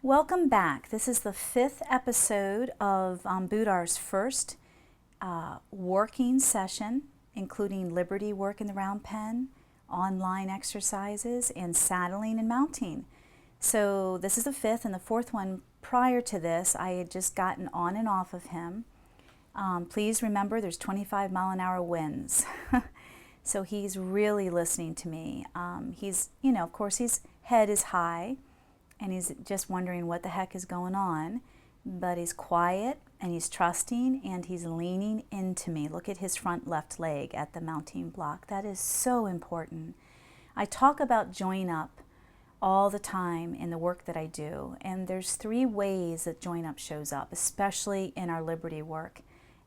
Welcome back. This is the 5th episode of Buhdar's first working session, including liberty work in the round pen, online exercises, and saddling and mounting. So this is the 5th, and the 4th one prior to this, I had just gotten on and off of him. Please remember there's 25-mile-an-hour winds. So he's really listening to me. He's, of course, his head is high, and he's just wondering what the heck is going on, but he's quiet and he's trusting and he's leaning into me. Look at his front left leg at the mounting block. That is so important. I talk about join up all the time in the work that I do, and there's 3 ways that join up shows up, especially in our liberty work.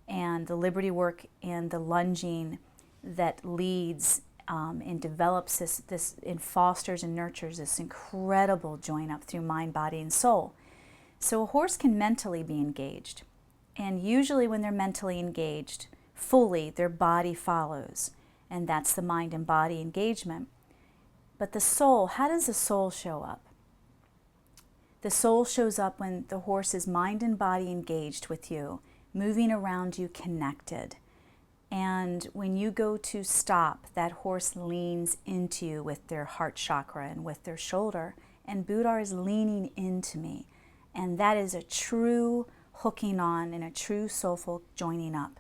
And the liberty work and the lunging that leads and develops this and fosters and nurtures this incredible join up through mind, body, and soul. So a horse can mentally be engaged, and usually when they're mentally engaged fully, their body follows, and that's the mind and body engagement. But the soul, how does the soul show up? The soul shows up when the horse is mind and body engaged with you, moving around you, connected. And when you go to stop, that horse leans into you with their heart chakra and with their shoulder. And Buhdar is leaning into me. And that is a true hooking on and a true soulful joining up.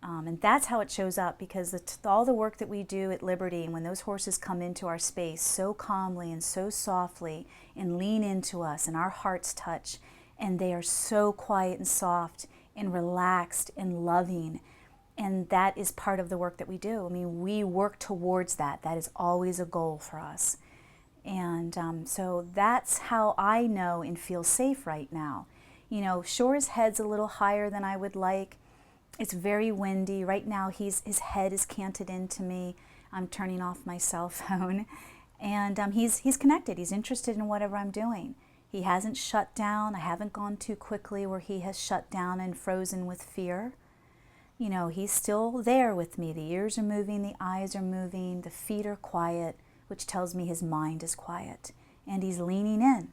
And that's how it shows up, because all the work that we do at Liberty, and when those horses come into our space so calmly and so softly and lean into us and our hearts touch, and they are so quiet and soft and relaxed and loving. And that is part of the work that we do. I mean, we work towards that. That is always a goal for us. And so that's how I know and feel safe right now. Sure, his head's a little higher than I would like. It's very windy. Right now, his head is canted into me. I'm turning off my cell phone. And he's connected. He's interested in whatever I'm doing. He hasn't shut down. I haven't gone too quickly where he has shut down and frozen with fear. He's still there with me. The ears are moving, the eyes are moving, the feet are quiet, which tells me his mind is quiet. And he's leaning in.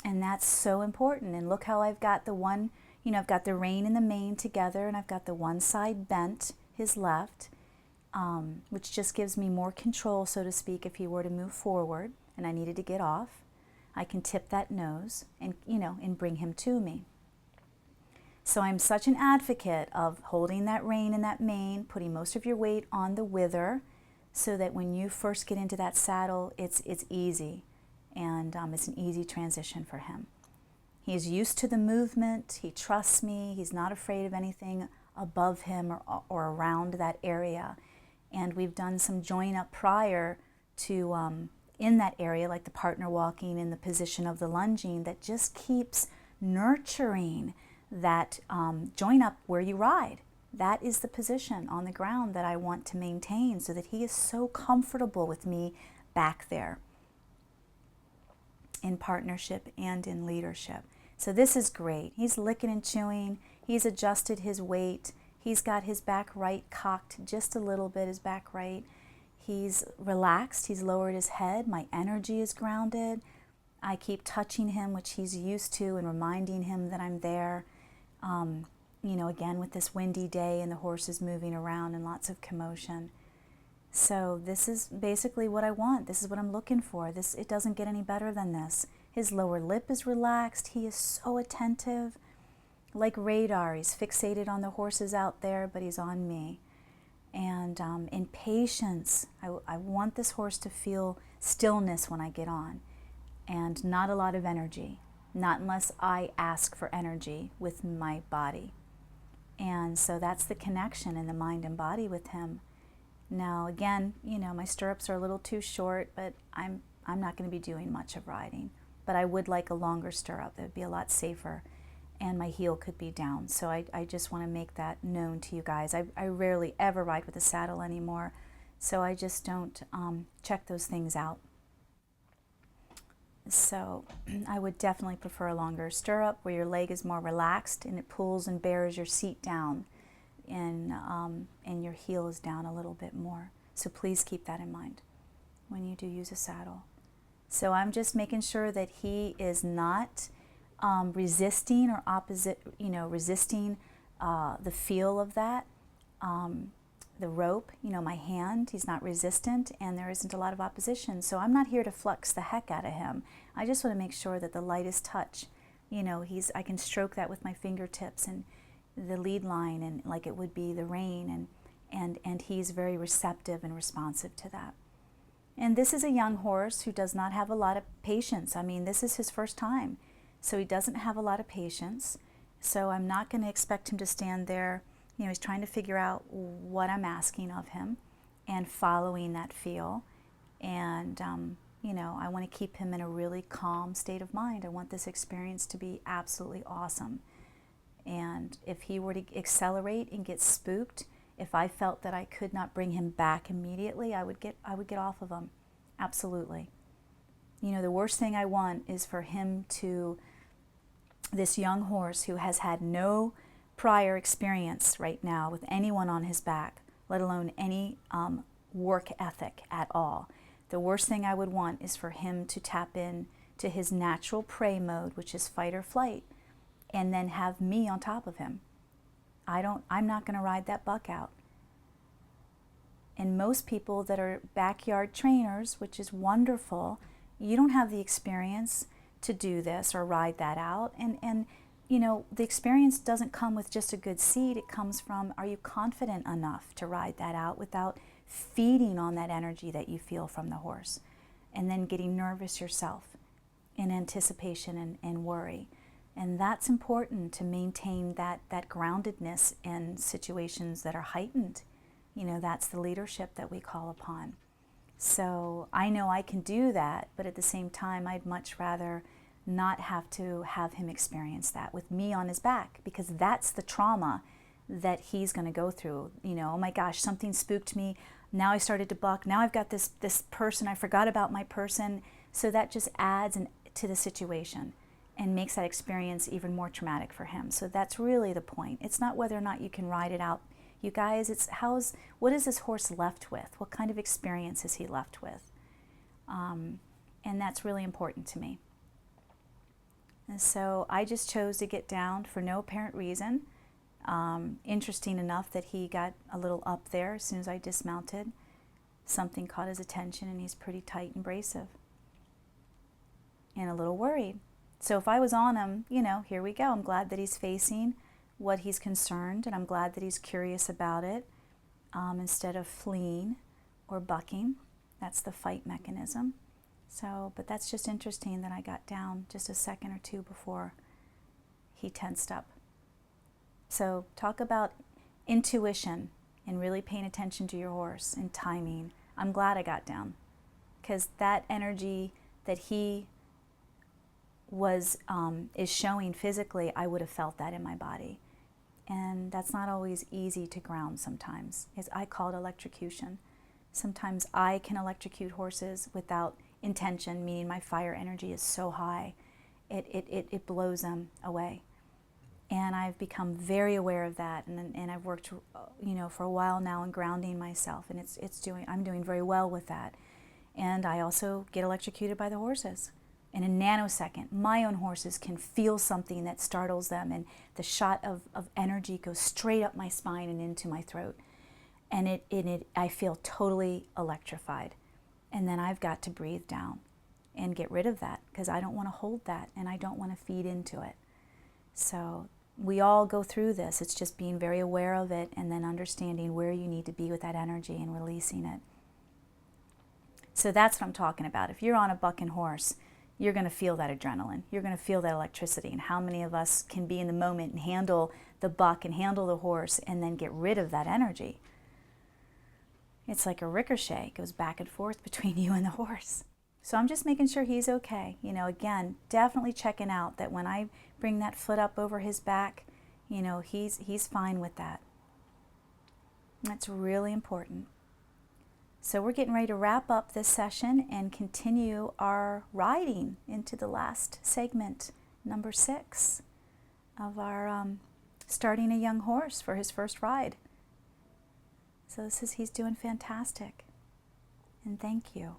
And that's so important. And look how I've got the one, I've got the rein and the mane together, and I've got the one side bent, his left, which just gives me more control, so to speak, if he were to move forward and I needed to get off. I can tip that nose and, and bring him to me. So I'm such an advocate of holding that rein and that mane, putting most of your weight on the wither, so that when you first get into that saddle, it's easy, and it's an easy transition for him. He's used to the movement. He trusts me. He's not afraid of anything above him or around that area. And we've done some join up prior to in that area, like the partner walking in the position of the lunging, that just keeps nurturing that join up where you ride. That is the position on the ground that I want to maintain, so that he is so comfortable with me back there in partnership and in leadership. So this is great. He's licking and chewing. He's adjusted his weight. He's got his back right cocked just a little bit, his back right. He's relaxed. He's lowered his head. My energy is grounded. I keep touching him, which he's used to, and reminding him that I'm there. Again, with this windy day and the horses moving around and lots of commotion. So this is basically what I want. This is what I'm looking for. It doesn't get any better than this. His lower lip is relaxed. He is so attentive. Like radar, he's fixated on the horses out there, but he's on me. And in patience, I want this horse to feel stillness when I get on, and not a lot of energy. Not unless I ask for energy with my body. And so that's the connection in the mind and body with him. Now again, my stirrups are a little too short, but I'm not going to be doing much of riding. But I would like a longer stirrup. That would be a lot safer, and my heel could be down. So I just want to make that known to you guys. I rarely ever ride with a saddle anymore, so I just don't check those things out. So I would definitely prefer a longer stirrup where your leg is more relaxed and it pulls and bears your seat down, and your heel is down a little bit more. So please keep that in mind when you do use a saddle. So I'm just making sure that he is not resisting or resisting the feel of that, the rope, my hand. He's not resistant, and there isn't a lot of opposition. So I'm not here to flux the heck out of him. I just want to make sure that the lightest touch, I can stroke that with my fingertips and the lead line, and like it would be the rein, and he's very receptive and responsive to that. And this is a young horse who does not have a lot of patience. I mean, this is his first time, so he doesn't have a lot of patience. So I'm not going to expect him to stand there. He's trying to figure out what I'm asking of him and following that feel. And, I want to keep him in a really calm state of mind. I want this experience to be absolutely awesome. And if he were to accelerate and get spooked, if I felt that I could not bring him back immediately, I would get off of him. Absolutely. The worst thing I want is for him to, this young horse who has had no prior experience right now with anyone on his back, let alone any work ethic at all. The worst thing I would want is for him to tap in to his natural prey mode, which is fight or flight, and then have me on top of him. I'm not going to ride that buck out. And most people that are backyard trainers, which is wonderful, you don't have the experience to do this or ride that out. And the experience doesn't come with just a good seat. It comes from, are you confident enough to ride that out without feeding on that energy that you feel from the horse, and then getting nervous yourself in anticipation and worry. And that's important to maintain that groundedness in situations that are heightened. That's the leadership that we call upon. So I know I can do that, but at the same time, I'd much rather not have to have him experience that with me on his back, because that's the trauma that he's going to go through. Oh my gosh, something spooked me. Now I started to buck. Now I've got this person. I forgot about my person. So that just adds to the situation and makes that experience even more traumatic for him. So that's really the point. It's not whether or not you can ride it out, you guys. It's what is this horse left with? What kind of experience is he left with? And that's really important to me. And so I just chose to get down for no apparent reason. Interesting enough that he got a little up there as soon as I dismounted. Something caught his attention, and he's pretty tight and abrasive and a little worried. So if I was on him, here we go. I'm glad that he's facing what he's concerned, and I'm glad that he's curious about it instead of fleeing or bucking. That's the fight mechanism. So, but that's just interesting that I got down just a second or two before he tensed up. So talk about intuition and really paying attention to your horse and timing. I'm glad I got down, because that energy that he is showing physically, I would have felt that in my body. And that's not always easy to ground sometimes. I call it electrocution. Sometimes I can electrocute horses without intention, meaning my fire energy is so high, it blows them away. And I've become very aware of that, and I've worked, for a while now in grounding myself, and I'm doing very well with that. And I also get electrocuted by the horses. In a nanosecond, my own horses can feel something that startles them, and the shot of energy goes straight up my spine and into my throat. And I feel totally electrified. And then I've got to breathe down and get rid of that, because I don't want to hold that, and I don't want to feed into it. So we all go through this. It's just being very aware of it and then understanding where you need to be with that energy and releasing it. So that's what I'm talking about. If you're on a bucking horse, you're going to feel that adrenaline. You're going to feel that electricity. And how many of us can be in the moment and handle the buck and handle the horse and then get rid of that energy? It's like a ricochet. It goes back and forth between you and the horse. So I'm just making sure he's okay. Again, definitely checking out that when I bring that foot up over his back, he's fine with that. That's really important. So we're getting ready to wrap up this session and continue our riding into the last segment, number 6 of our starting a young horse for his first ride. So he's doing fantastic. And thank you.